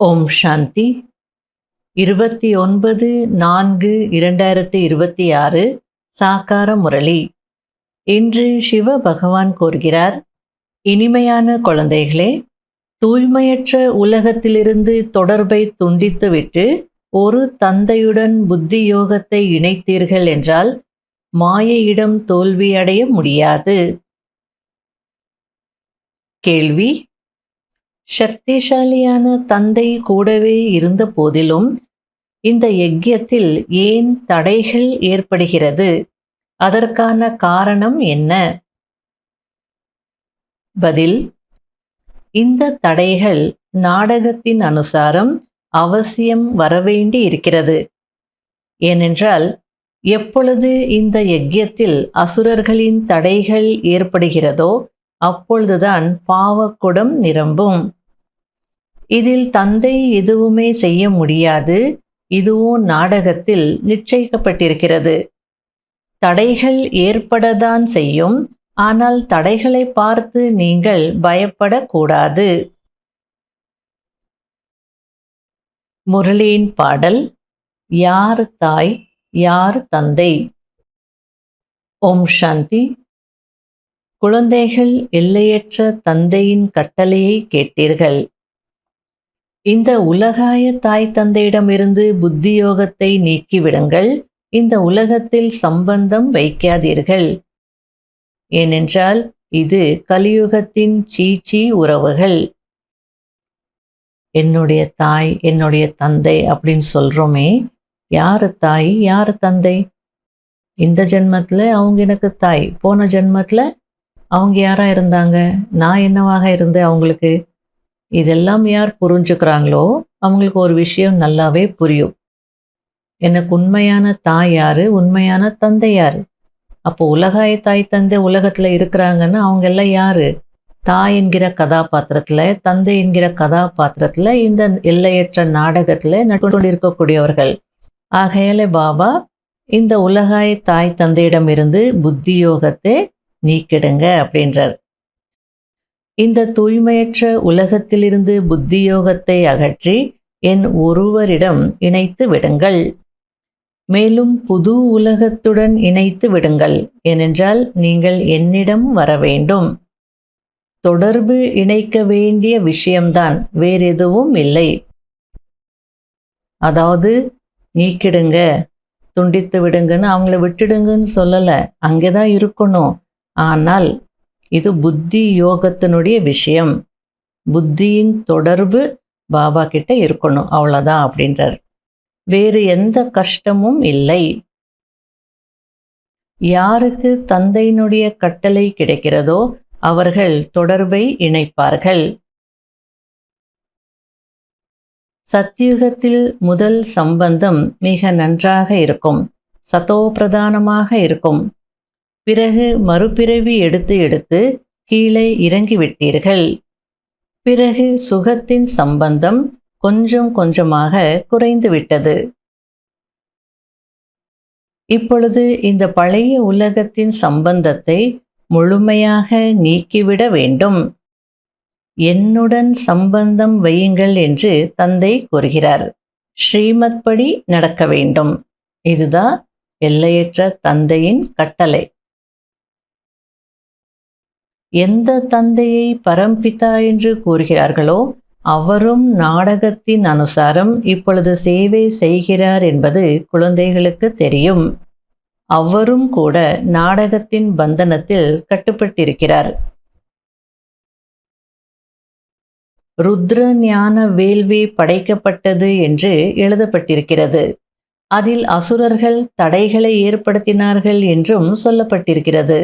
ஓம் சாந்தி. 29/4/2026 சாக்கார முரளி. இன்று சிவ பகவான் கூறுகிறார், இனிமையான குழந்தைகளே, தூய்மையற்ற உலகத்திலிருந்து தொடர்பை துண்டித்துவிட்டு ஒரு தந்தையுடன் புத்தி யோகத்தை இணைத்தீர்கள் என்றால் மாயையிடம் தோல்வியடைய முடியாது. கேள்வி: சக்திசாலியான தந்தை கூடவே இருந்த போதிலும் இந்த யஜ்யத்தில் ஏன் தடைகள் ஏற்படுகிறது? அதற்கான காரணம் என்ன? பதில்: இந்த தடைகள் நாடகத்தின் அனுசாரம் அவசியம் வரவேண்டி இருக்கிறது. ஏனென்றால் எப்பொழுது இந்த யஜ்யத்தில் அசுரர்களின் தடைகள் ஏற்படுகிறதோ அப்பொழுதுதான் பாவக்குடம் நிரம்பும். இதில் தந்தை எதுவுமே செய்ய முடியாது. இதுவும் நாடகத்தில் நிச்சயிக்கப்பட்டிருக்கிறது. தடைகள் ஏற்படத்தான் செய்யும். ஆனால் தடைகளை பார்த்து நீங்கள் பயப்படக்கூடாது. முரளியின் பாடல்: யார் தாய், யார் தந்தை? ஓம் சாந்தி. குழந்தைகள், எல்லையற்ற தந்தையின் கட்டளையை கேட்டீர்கள். இந்த உலகாய தாய் தந்தையிடமிருந்து புத்தியோகத்தை நீக்கிவிடுங்கள். இந்த உலகத்தில் சம்பந்தம் வைக்காதீர்கள். ஏனென்றால் இது கலியுகத்தின் சீச்சி உறவுகள். என்னுடைய தாய், என்னுடைய தந்தை அப்படின்னு சொல்றோமே, யாரு தாய், யாரு தந்தை? இந்த ஜென்மத்துல அவங்க எனக்கு தாய், போன ஜென்மத்துல அவங்க யாரா இருந்தாங்க, நான் என்னவாக இருந்தேன் அவங்களுக்கு. இதெல்லாம் யார் புரிஞ்சுக்கிறாங்களோ அவங்களுக்கு ஒரு விஷயம் நல்லாவே புரியும். எனக்கு உண்மையான தாய் யாரு, உண்மையான தந்தை யாரு? அப்போ உலகாய தாய் தந்தை உலகத்துல இருக்கிறாங்கன்னா அவங்க எல்லாம் யாரு? தாய் என்கிற கதாபாத்திரத்துல, தந்தை என்கிற கதாபாத்திரத்துல இந்த எல்லையற்ற நாடகத்துல நட்டு இருக்கக்கூடியவர்கள். ஆகையால பாபா இந்த உலகாய தாய் தந்தையிடம் இருந்து புத்தியோகத்தை நீக்கிடுங்க அப்படின்றார். இந்த தூய்மையற்ற உலகத்திலிருந்து புத்தியோகத்தை அகற்றி என் ஒருவரிடம் இணைத்து விடுங்கள். மேலும் புது உலகத்துடன் இணைத்து விடுங்கள். ஏனென்றால் நீங்கள் என்னிடம் வர வேண்டும். தொடர்பு இணைக்க வேண்டிய விஷயம்தான், வேறெதுவும் இல்லை. அதாவது நீக்கிடுங்க, துண்டித்து விடுங்கன்னு அவங்கள விட்டுடுங்கன்னு சொல்லல, அங்கேதான் இருக்கணும். ஆனால் இது புத்தி யோகத்தினுடைய விஷயம். புத்தியின் தொடர்பு பாபா கிட்ட இருக்கணும், அவ்வளோதான் அப்படின்றார். வேறு எந்த கஷ்டமும் இல்லை. யாருக்கு தந்தையினுடைய கட்டளை கிடைக்கிறதோ அவர்கள் தொடர்பை இணைப்பார்கள். சத்யுகத்தில் முதல் சம்பந்தம் மிக நன்றாக இருக்கும், சதோ பிரதானமாக இருக்கும். பிறகு மறுபிறவி எடுத்து எடுத்து கீழே இறங்கிவிட்டீர்கள். பிறகு சுகத்தின் சம்பந்தம் கொஞ்சம் கொஞ்சமாக குறைந்து விட்டது. இப்பொழுது இந்த பழைய உலகத்தின் சம்பந்தத்தை முழுமையாக நீக்கிவிட வேண்டும். என்னுடன் சம்பந்தம் வையுங்கள் என்று தந்தை கூறுகிறார். ஸ்ரீமத் படி நடக்க வேண்டும். இதுதான் எல்லையற்ற தந்தையின் கட்டளை. எந்த தந்தையை பரம்பிதா என்று கூறுகிறார்களோ அவரும் நாடகத்தின் அனுசாரம் இப்பொழுது சேவை செய்கிறார் என்பது குழந்தைகளுக்கு தெரியும். அவரும் கூட நாடகத்தின் பந்தனத்தில் கட்டுப்பட்டிருக்கிறார். ருத்ர ஞான வேள்வி படைக்கப்பட்டது என்று எழுதப்பட்டிருக்கிறது. அதில் அசுரர்கள் தடைகளை ஏற்படுத்தினார்கள் என்றும் சொல்லப்பட்டிருக்கிறது.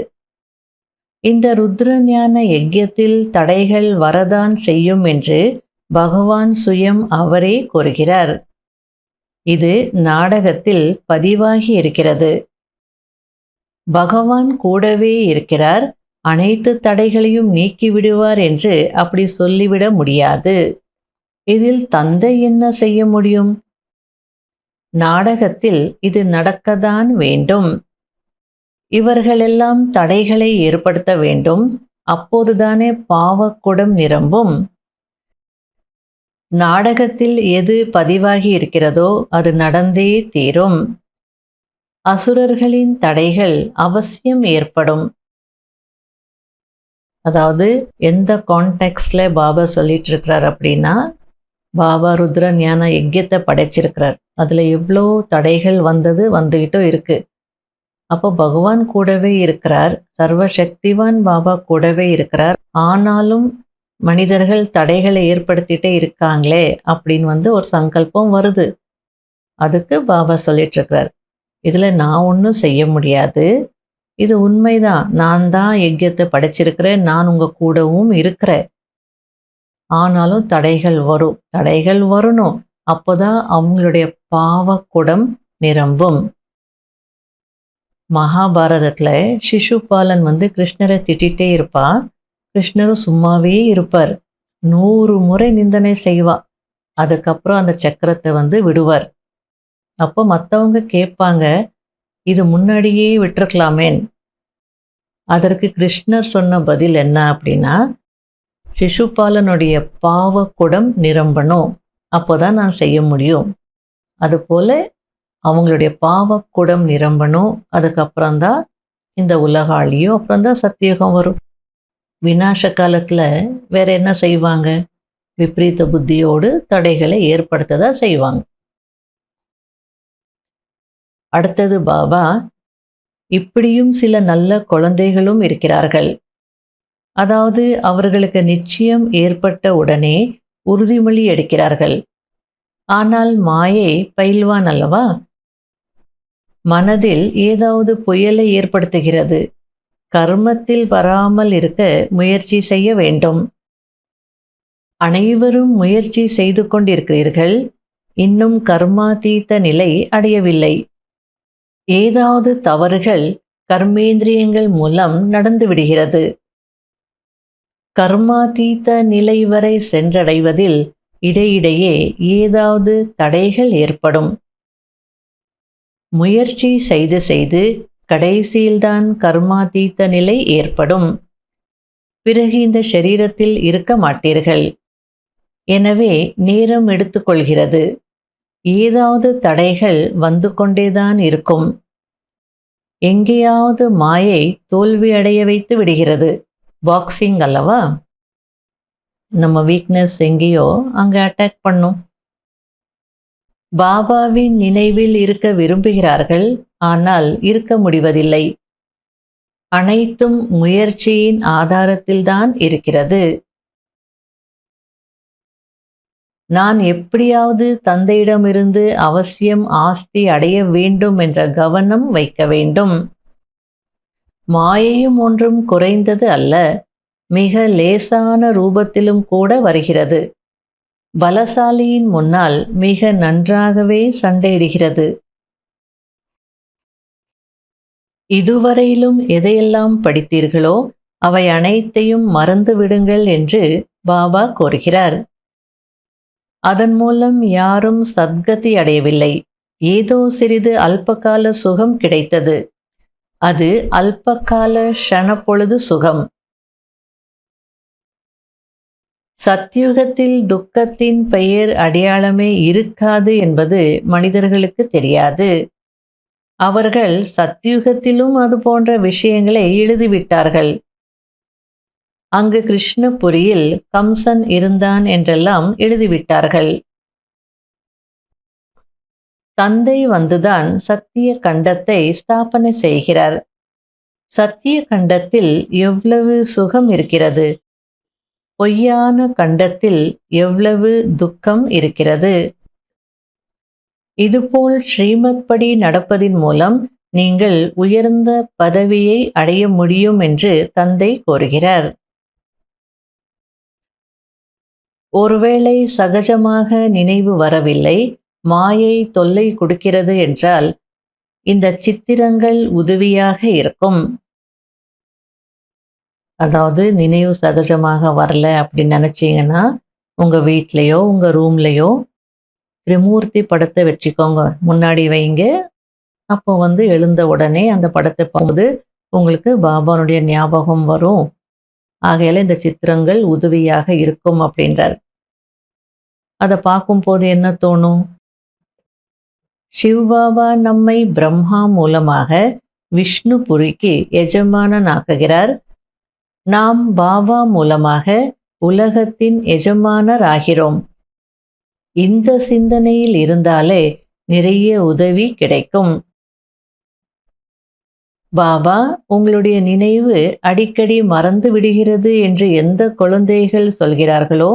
இந்த ருத்ர ஞான யஜ்யத்தில் தடைகள் வரதான் செய்யும் என்று பகவான் சுயம் அவரே கூறுகிறார். இது நாடகத்தில் பதிவாகி இருக்கிறது. பகவான் கூடவே இருக்கிறார், அனைத்து தடைகளையும் நீக்கிவிடுவார் என்று அப்படி சொல்லிவிட முடியாது. இதில் தந்தை என்ன செய்ய முடியும்? நாடகத்தில் இது நடக்கத்தான் வேண்டும். இவர்களெல்லாம் தடைகளை ஏற்படுத்த வேண்டும். அப்போதுதானே பாவக்குடம் நிரம்பும். நாடகத்தில் எது பதிவாகி இருக்கிறதோ அது நடந்தே தீரும். அசுரர்களின் தடைகள் அவசியம் ஏற்படும். அதாவது எந்த கான்டெக்ஸ்ட்ல பாபா சொல்லிட்டு இருக்கிறார் அப்படின்னா, பாபா ருத்ர ஞான யஜ்யத்தை படைச்சிருக்கிறார். அதுல எவ்வளோ தடைகள் வந்தது, வந்துகிட்டும் இருக்கு. அப்போ பகவான் கூடவே இருக்கிறார், சர்வசக்திவான் பாபா கூடவே இருக்கிறார். ஆனாலும் மனிதர்கள் தடைகளை ஏற்படுத்திட்டே இருக்காங்களே அப்படின்னு ஒரு சங்கல்பம் வருது. அதுக்கு பாபா சொல்லிட்டு இருக்கிறார், இதுல நான் ஒன்றும் செய்ய முடியாது. இது உண்மைதான், நான் தான் யஜ்யத்தை படைச்சிருக்கிறேன், நான் உங்க கூடவும் இருக்கிறேன். ஆனாலும் தடைகள் வரும், தடைகள் வரணும். அப்போதான் அவங்களுடைய பாவக்குடம் நிரம்பும். மகாபாரதத்துல சிசுபாலன் கிருஷ்ணரை திட்டிகிட்டே இருப்பா. கிருஷ்ணரும் சும்மாவே இருப்பார். 100 முறை நிந்தனை செய்வா. அதுக்கப்புறம் அந்த சக்கரத்தை விடுவார். அப்போ மற்றவங்க கேட்பாங்க, இது முன்னாடியே விட்டுருக்கலாமேன். அதற்கு கிருஷ்ணர் சொன்ன பதில் என்ன அப்படின்னா, சிசுபாலனுடைய பாவக்குடம் நிரம்பணும், அப்போதான் நான் செய்ய முடியும். அதுபோல அவங்களுடைய பாவக்குடம் நிரம்பணும். அதுக்கப்புறம்தான் இந்த உலகாளியும், அப்புறம்தான் சத்தியுகம் வரும். விநாச காலத்துல வேற என்ன செய்வாங்க? விபரீத புத்தியோடு தடைகளை ஏற்படுத்ததான் செய்வாங்க. அடுத்தது பாபா, இப்படியும் சில நல்ல குழந்தைகளும் இருக்கிறார்கள். அதாவது அவர்களுக்கு நிச்சயம் ஏற்பட்ட உடனே உறுதிமொழி எடுக்கிறார்கள். ஆனால் மாயை பயில்வான் அல்லவா? மனதில் ஏதாவது புயலை ஏற்படுத்துகிறது. கர்மத்தில் வராமல் இருக்க முயற்சி செய்ய வேண்டும். அனைவரும் முயற்சி செய்து கொண்டிருக்கிறீர்கள், இன்னும் கர்மாதீத நிலை அடையவில்லை. ஏதாவது தவறுகள் கர்மேந்திரியங்கள் மூலம் நடந்து விடுகிறது. கர்மாதீத நிலை வரை சென்றடைவதில் இடையிடையே ஏதாவது தடைகள் ஏற்படும். முயற்சி செய்து செய்து கடைசியில்தான் கர்மாதீத நிலை ஏற்படும். பிறகு இந்த சரீரத்தில் இருக்க மாட்டீர்கள். எனவே நேரம் எடுத்துக்கொள்கிறது. ஏதாவது தடைகள் வந்து கொண்டேதான் இருக்கும். எங்கேயாவது மாயை தோல்வி அடைய வைத்து விடுகிறது. பாக்ஸிங் அல்லவா? நம்ம வீக்னஸ் எங்கேயோ அங்க அட்டாக் பண்ணும். பாபாவின் நினைவில் இருக்க விரும்புகிறார்கள், ஆனால் இருக்க முடிவதில்லை. அனைத்தும் முயற்சியின் ஆதாரத்தில்தான் இருக்கிறது. நான் எப்படியாவது தந்தையிடமிருந்து அவசியம் ஆஸ்தி அடைய வேண்டும் என்ற கவனம் வைக்க வேண்டும். மாயையும் ஒன்றும் குறைந்தது அல்ல, மிக லேசான ரூபத்திலும் கூட வருகிறது. பலசாலியின் முன்னால் மிக நன்றாகவே சண்டையிடுகிறது. இதுவரையிலும் எதையெல்லாம் படித்தீர்களோ அவை அனைத்தையும் மறந்து விடுங்கள் என்று பாபா கூறுகிறார். அதன் மூலம் யாரும் சத்கதி அடையவில்லை. ஏதோ சிறிது அல்பகால சுகம் கிடைத்தது. அது அல்பகால க்ஷணப்பொழுது சுகம். சத்யுகத்தில் துக்கத்தின் பெயர் அடையாளமே இருக்காது என்பது மனிதர்களுக்கு தெரியாது. அவர்கள் சத்யுகத்திலும் அது போன்ற விஷயங்களை எழுதிவிட்டார்கள். அங்கு கிருஷ்ணபுரியில் கம்சன் இருந்தான் என்றெல்லாம் எழுதிவிட்டார்கள். தந்தை வந்துதான் சத்திய கண்டத்தை ஸ்தாபனை செய்கிறார். சத்திய கண்டத்தில் எவ்வளவு சுகம் இருக்கிறது, பொய்யான கண்டத்தில் எவ்வளவு துக்கம் இருக்கிறது. இதுபோல் ஸ்ரீமத் படி நடப்பதின் மூலம் நீங்கள் உயர்ந்த பதவியை அடைய முடியும் என்று தந்தை கூறுகிறார். ஒருவேளை சகஜமாக நினைவு வரவில்லை, மாயை தொல்லை கொடுக்கிறது என்றால் இந்த சித்திரங்கள் உதவியாக இருக்கும். அதாவது நினைவு சகஜமாக வரல அப்படின்னு நினைச்சீங்கன்னா, உங்க வீட்லயோ உங்க ரூம்லயோ திரிமூர்த்தி படத்தை வச்சுக்கோங்க, முன்னாடி வைங்க. அப்போ எழுந்த உடனே அந்த படத்தை பார்க்கும்போது உங்களுக்கு பாபானுடைய ஞாபகம் வரும். ஆகையால இந்த சித்திரங்கள் உதவியாக இருக்கும் அப்படின்றார். அதை பார்க்கும்போது என்ன தோணும்? சிவபாபா நம்மை பிரம்மா மூலமாக விஷ்ணுபுரிக்கு எஜமானனாக்குகிறார். நாம் பாபா மூலமாக உலகத்தின் எஜமானராகிறோம். இந்த சிந்தனையில் இருந்தாலே நிறைய உதவி கிடைக்கும். பாபா, உங்களுடைய நினைவு அடிக்கடி மறந்து விடுகிறது என்று எந்த குழந்தைகள் சொல்கிறார்களோ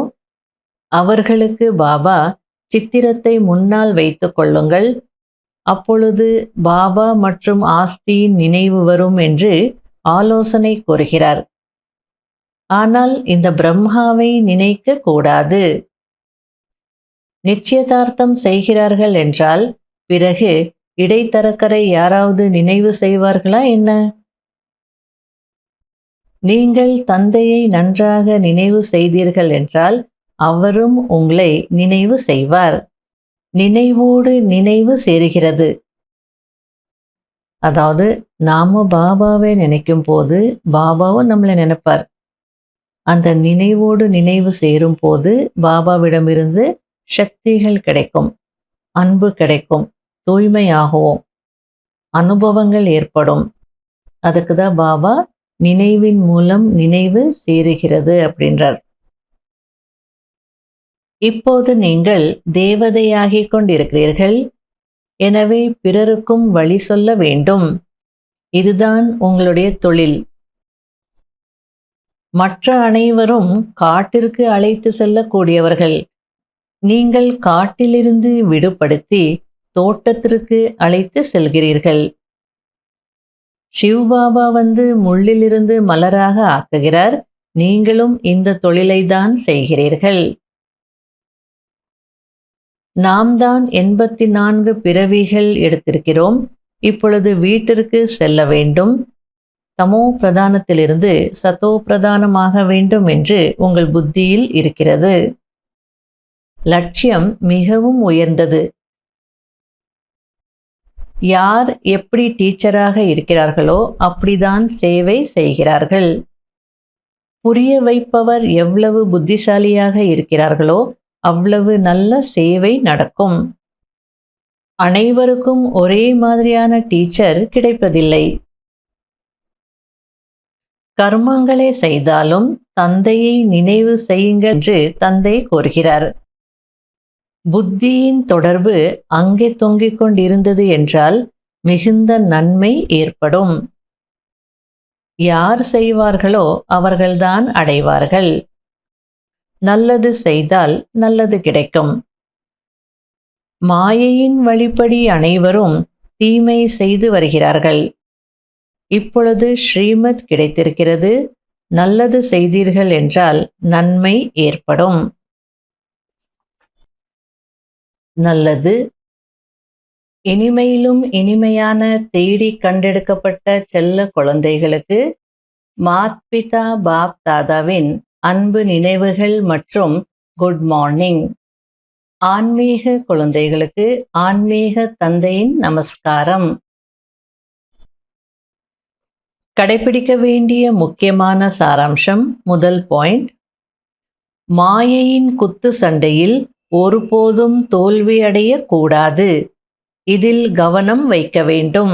அவர்களுக்கு பாபா சித்திரத்தை முன்னால் வைத்துக் கொள்ளுங்கள். அப்பொழுது பாபா மற்றும் ஆஸ்தியின் நினைவு வரும் என்று ஆலோசனை கூறுகிறார். ஆனால் இந்த பிரம்மாவை நினைக்க கூடாது. நிச்சயதார்த்தம் செய்கிறார்கள் என்றால் பிறகு இடைத்தரகரை யாராவது நினைவு செய்வார்களா என்ன? நீங்கள் தந்தையை நன்றாக நினைவு செய்தீர்கள் என்றால் அவரும் உங்களை நினைவு செய்வார். நினைவோடு நினைவு சேருகிறது. அதாவது நாம பாபாவை நினைக்கும் போது பாபாவும் நம்மளை நினைப்பார். அந்த நினைவோடு நினைவு சேரும் போது பாபாவிடமிருந்து சக்திகள் கிடைக்கும், அன்பு கிடைக்கும், தூய்மையாகவும் அனுபவங்கள் ஏற்படும். அதுக்கு தான் பாபா நினைவின் மூலம் நினைவு சேருகிறது அப்படின்றார். இப்போது நீங்கள் தேவதையாகிக் கொண்டிருக்கிறீர்கள். எனவே பிறருக்கும் வழி சொல்ல வேண்டும். இதுதான் உங்களுடைய தொழில். மற்ற அனைவரும் காட்டிற்கு அழைத்து செல்லக்கூடியவர்கள். நீங்கள் காட்டிலிருந்து விடுபடுத்தி தோட்டத்திற்கு அழைத்து செல்கிறீர்கள். சிவபாபா வந்து முள்ளிலிருந்து மலராக ஆக்குகிறார். நீங்களும் இந்த தொழிலை தான் செய்கிறீர்கள். நாம் தான் 84 பிறவிகள் எடுத்திருக்கிறோம். இப்பொழுது வீட்டிற்கு செல்ல வேண்டும். தமோ பிரதானத்திலிருந்து சதோ பிரதானமாக வேண்டும் என்று உங்கள் புத்தியில் இருக்கிறது. லட்சியம் மிகவும் உயர்ந்தது. யார் எப்படி டீச்சராக இருக்கிறார்களோ அப்படிதான் சேவை செய்கிறார்கள். புரிய வைப்பவர் எவ்வளவு புத்திசாலியாக இருக்கிறார்களோ அவ்வளவு நல்ல சேவை நடக்கும். அனைவருக்கும் ஒரே மாதிரியான டீச்சர் கிடைப்பதில்லை. கர்மங்களை செய்தாலும் தந்தையை நினைவு செய்யுங்கள் என்று தந்தை கூறுகிறார். புத்தியின் தொடர்பு அங்கே தொங்கிக் கொண்டிருந்தது என்றால் மிகுந்த நன்மை ஏற்படும். யார் செய்வார்களோ அவர்கள்தான் அடைவார்கள். நல்லது செய்தால் நல்லது கிடைக்கும். மாயையின் வழிப்படி அனைவரும் தீமை செய்து வருகிறார்கள். இப்பொழுது ஸ்ரீமத் கிடைத்திருக்கிறது. நல்லது செய்தீர்கள் என்றால் நன்மை ஏற்படும். நல்லது. இனிமையிலும் இனிமையான தேடி கண்டெடுக்கப்பட்ட செல்ல குழந்தைகளுக்கு மாத்பிதா பாப் தாதாவின் அன்பு நினைவுகள் மற்றும் குட் மார்னிங். ஆன்மீக குழந்தைகளுக்கு ஆன்மீக தந்தையின் நமஸ்காரம். கடைபிடிக்க வேண்டிய முக்கியமான சாராம்சம். முதல் பாயிண்ட், மாயையின் குத்து சண்டையில் ஒருபோதும் தோல்வியடைய கூடாது. இதில் கவனம் வைக்க வேண்டும்.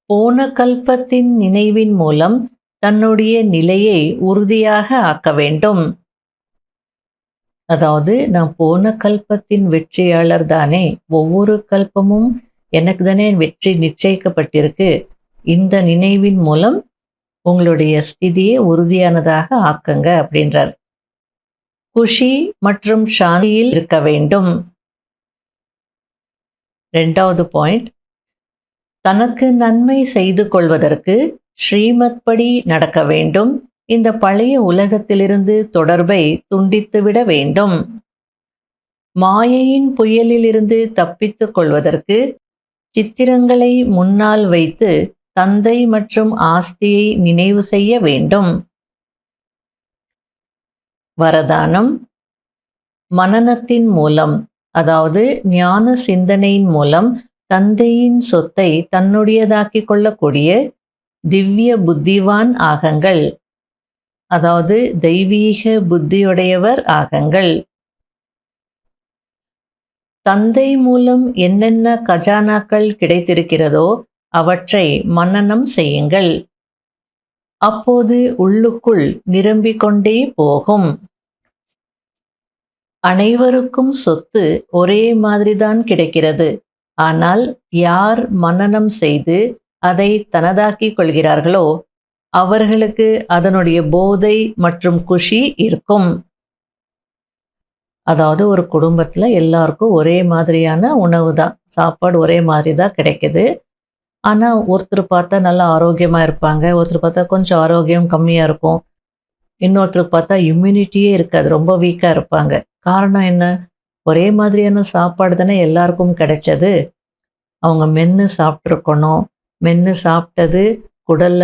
போன கல்பத்தின் நினைவின் மூலம் தன்னுடைய நிலையை உறுதியாக ஆக்க வேண்டும். அதாவது நான் போன கல்பத்தின் வெற்றியாளர் தானே, ஒவ்வொரு கல்பமும் எனக்கு தானே வெற்றி நிச்சயிக்கப்பட்டிருக்கு. இந்த நினைவின் மூலம் உங்களுடைய ஸ்திதியை உறுதியானதாக ஆக்குங்க அப்படின்றார். குஷி மற்றும் சாந்தியில் இருக்க வேண்டும். இரண்டாவது பாயிண்ட், தனக்கு நன்மை செய்து கொள்வதற்கு ஸ்ரீமத் படி நடக்க வேண்டும். இந்த பழைய உலகத்திலிருந்து தொடர்பை துண்டித்துவிட வேண்டும். மாயையின் புயலிலிருந்து தப்பித்துக் கொள்வதற்கு சித்திரங்களை முன்னால் வைத்து தந்தை மற்றும் ஆஸ்தியை நினைவு செய்ய வேண்டும். வரதானம், மனனத்தின் மூலம், அதாவது ஞான சிந்தனையின் மூலம் தந்தையின் சொத்தை தன்னுடையதாக்கிக் கொள்ளக்கூடிய திவ்ய புத்திவான் ஆகங்கள். அதாவது தெய்வீக புத்தியுடையவர் ஆகங்கள். தந்தை மூலம் என்னென்ன கஜானாக்கள் கிடைத்திருக்கிறதோ அவற்றை மனனம் செய்யுங்கள். அப்போது உள்ளுக்குள் நிரம்பிக் கொண்டே போகும். அனைவருக்கும் சொத்து ஒரே மாதிரிதான் கிடைக்கிறது. ஆனால் யார் மனனம் செய்து அதை தனதாக்கிக் கொள்கிறார்களோ அவர்களுக்கு அதனுடைய போதை மற்றும் குஷி இருக்கும். அதாவது ஒரு குடும்பத்துல எல்லாருக்கும் ஒரே மாதிரியான உணவு தான், சாப்பாடு ஒரே மாதிரி தான் கிடைக்குது. ஆனா ஒருத்தர் பார்த்தா நல்லா ஆரோக்கியமா இருப்பாங்க, ஒருத்தர் பார்த்தா கொஞ்சம் ஆரோக்கியம் கம்மியா இருக்கும், இன்னொருத்தருக்கு பார்த்தா இம்யூனிட்டியே இருக்காது, ரொம்ப வீக்கா இருப்பாங்க. காரணம் என்ன? ஒரே மாதிரியான சாப்பாடு தானே எல்லாருக்கும் கிடைச்சது. அவங்க மென்று சாப்பிட்ருக்கணும், மென்று சாப்பிட்டது குடல்ல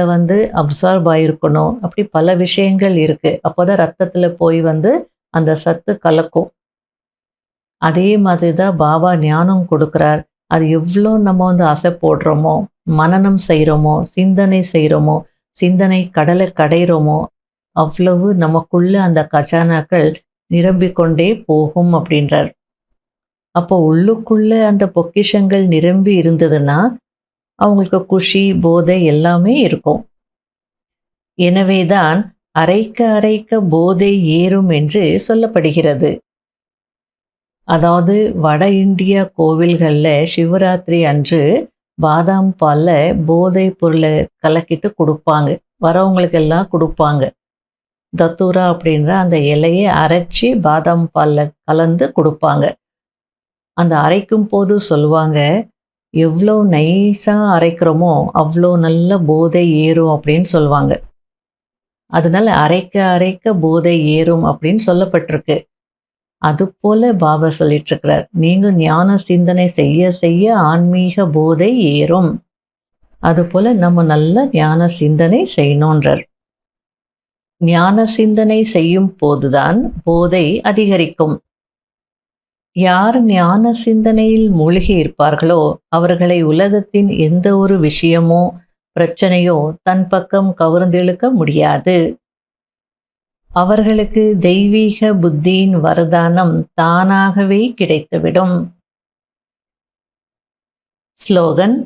அப்சார்ப் ஆகிருக்கணும். அப்படி பல விஷயங்கள் இருக்கு. அப்போதான் ரத்தத்தில் போய் அந்த சத்து கலக்கும். அதே மாதிரி தான் பாபா ஞானம் கொடுக்குறார். அது எவ்வளோ நம்ம ஆசை போடுறோமோ, மனனம் செய்கிறோமோ, சிந்தனை செய்கிறோமோ, சிந்தனை கடலை கடைகிறோமோ, அவ்வளவு நமக்குள்ள அந்த கஜானாக்கள் நிரம்பிக்கொண்டே போகும் அப்படின்றார். அப்போ உள்ளுக்குள்ள அந்த பொக்கிஷங்கள் நிரம்பி இருந்ததுன்னா அவங்களுக்கு குஷி, போதை எல்லாமே இருக்கும். எனவேதான் அரைக்க அரைக்க போதை ஏறும் என்று சொல்லப்படுகிறது. அதாவது வட இந்தியா கோவில்களில் சிவராத்திரி அன்று பாதாம் பாலில் போதை பொருளை கலக்கிட்டு கொடுப்பாங்க, வரவங்களுக்கெல்லாம் கொடுப்பாங்க. தத்தூரா அப்படின்ற அந்த இலையை அரைச்சி பாதாம் பாலில் கலந்து கொடுப்பாங்க. அந்த அரைக்கும் போது சொல்லுவாங்க, எவ்வளோ நைஸாக அரைக்கிறோமோ அவ்வளோ நல்ல போதை ஏறும் அப்படின்னு சொல்லுவாங்க. அதனால அரைக்க அரைக்க போதை ஏறும் அப்படின்னு சொல்லப்பட்டிருக்கு. அதுபோல பாபா சொல்லிட்டு இருக்கிறார், நீங்கள் ஞான சிந்தனை செய்ய செய்ய ஆன்மீக போதை ஏறும். அதுபோல நம்ம நல்ல ஞான சிந்தனை செய்யணுன்றார். ஞான சிந்தனை செய்யும் போதுதான் போதை அதிகரிக்கும். யார் ஞான சிந்தனையில் மூழ்கி இருப்பார்களோ அவர்களை உலகத்தின் எந்த ஒரு விஷயமோ பிரச்சனையோ தன் பக்கம் கவர்ந்திழுக்க முடியாது. அவர்களுக்கு தெய்வீக புத்தியின் வரதானம் தானாகவே கிடைத்துவிடும். ஸ்லோகன்: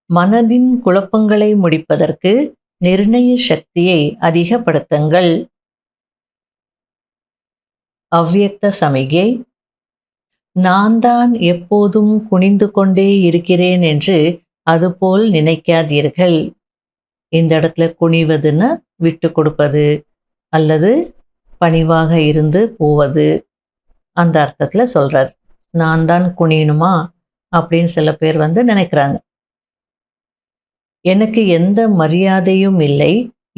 மனதின் குழப்பங்களை முடிப்பதற்கு நிர்ணய சக்தியை அதிகப்படுத்துங்கள். அவ்யக்த சமிகை: நான் தான் எப்போதும் குனிந்து கொண்டே இருக்கிறேன் என்று அதுபோல் நினைக்காதீர்கள். இந்த இடத்துல குனிவதுன்னா விட்டு கொடுப்பது அல்லது பணிவாக இருந்து போவது, அந்த அர்த்தத்தில் சொல்றார். நான் தான் குனியணுமா அப்படின்னு சில பேர் நினைக்கிறாங்க. எனக்கு எந்த மரியாதையும் இல்லை,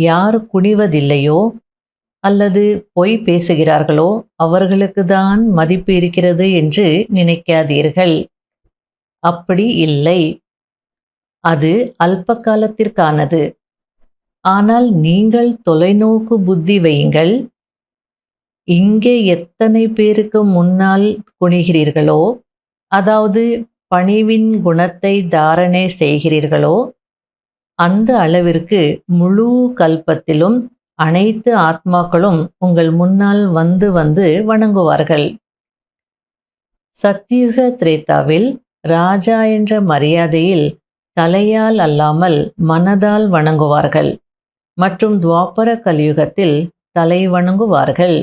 யார் குனிவதில்லையோ அல்லது பொய் பேசுகிறார்களோ அவர்களுக்கு தான் மதிப்பு இருக்கிறது என்று நினைக்காதீர்கள். அப்படி இல்லை, அது அல்ப காலத்திற்கானது. ஆனால் நீங்கள் தொலைநோக்கு புத்தி வையுங்கள். இங்கே எத்தனை பேருக்கு முன்னால் குனிகிறீர்களோ, அதாவது பணிவின் குணத்தை தாரணை செய்கிறீர்களோ, அந்த அளவிற்கு முழு கல்பத்திலும் அனைத்து ஆத்மாக்களும் உங்கள் முன்னால் வந்து வணங்குவார்கள். சத்யுக திரேதாவில் ராஜா என்ற மரியாதையில் தலையால் அல்லாமல் மனதால் வணங்குவார்கள் மற்றும் துவாபர கலியுகத்தில் தலை வணங்குவார்கள்.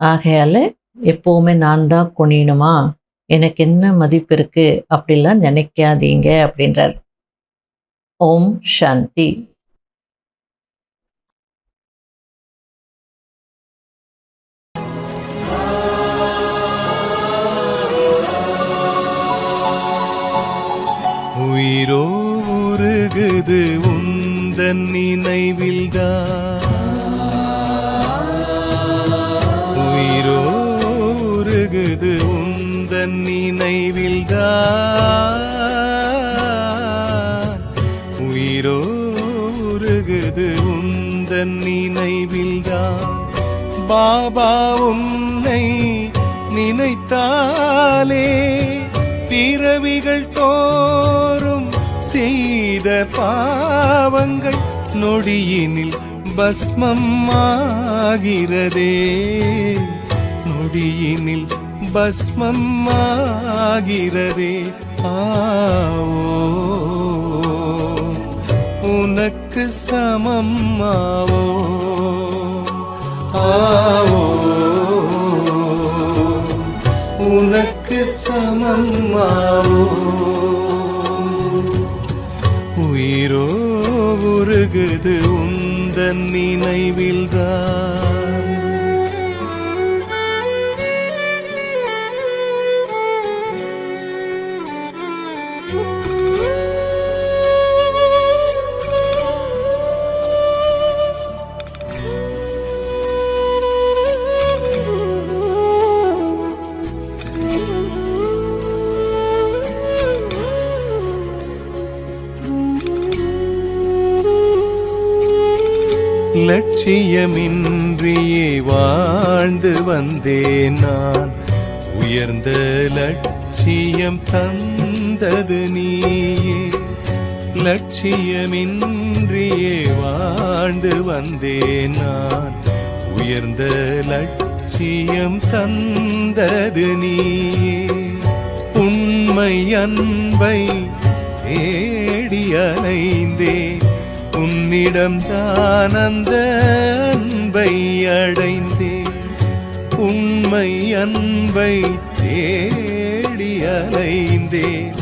ஆகையால எப்போவுமே நான் தான் குனியணுமா, எனக்கு என்ன மதிப்பு இருக்கு அப்படிலாம் நினைக்காதீங்க அப்படின்றார். ஓம் சாந்தி. உயிரோ உருகுது உந்தன் நினைவில்தான், உயிரோ உருகுது உந்தன் நினைவில்தான், உயிரோ உருகுது உந்தன் நினைவில்தான். பாபா உன்னை நினைத்தாலே பிறவிகள் தோறும் செய்த பாவங்கள் நொடியினில் பஸ்மம் ஆகிறதே, நொடியினில் பஸ்மம் ஆகிறதே. ஆவோ உனக்கு சமம் ஆவோ. ஆவோ உனக்கு சமம் ஆவோ. உயிரோ உருகுது உந்தன் நினைவில்தான். லட்சியமின்றியே வாழ்ந்து வந்தேன் நான். உயர்ந்த லட்சியம் தந்தது நீயே. லட்சியமின்றியே வாழ்ந்து வந்தேன் நான். உயர்ந்த லட்சியம் தந்தது நீயே. உண்மை அன்பை தேடி அலைந்தேன். உன்னிடம் தான் அந்த அன்பை அடைந்தேன். உண்மை அன்பை தேடி அலைந்தேன்.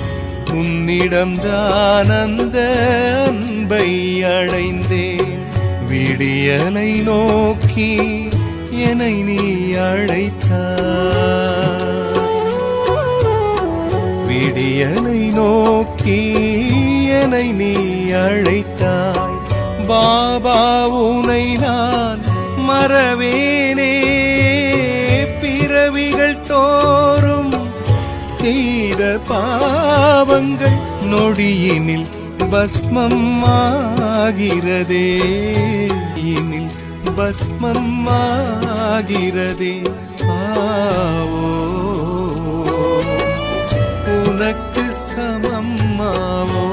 உன்னிடம் தான் அந்த அன்பை அடைந்தேன். விடியலை நோக்கி என்னை நீ அழைத்தாய். விடியலை நோக்கி என்னை நீ அழைத்தாய். பாபா உனை நான் மறவேனே. பிறவிகள் தோறும் செய்த பாவங்கள் நொடியினில் பஸ்மம் ஆகிறதே. இனில் பஸ்மம் ஆகிறதே. ஆவோ உனக்கு சமம் ஆவோ.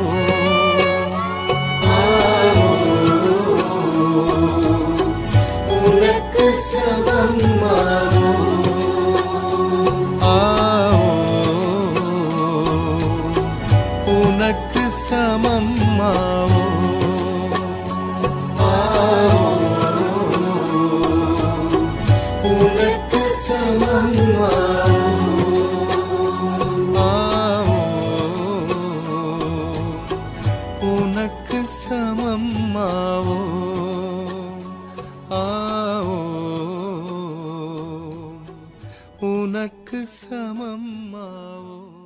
உனக்கு சமம் ஆவோ. உனக்கு சமம் ஆவோ. உனக்கு சமம் ஆவோ. உனக்கு சமம் ஆவோ. ஆவோ உனக்கு சமம் ஆவோ.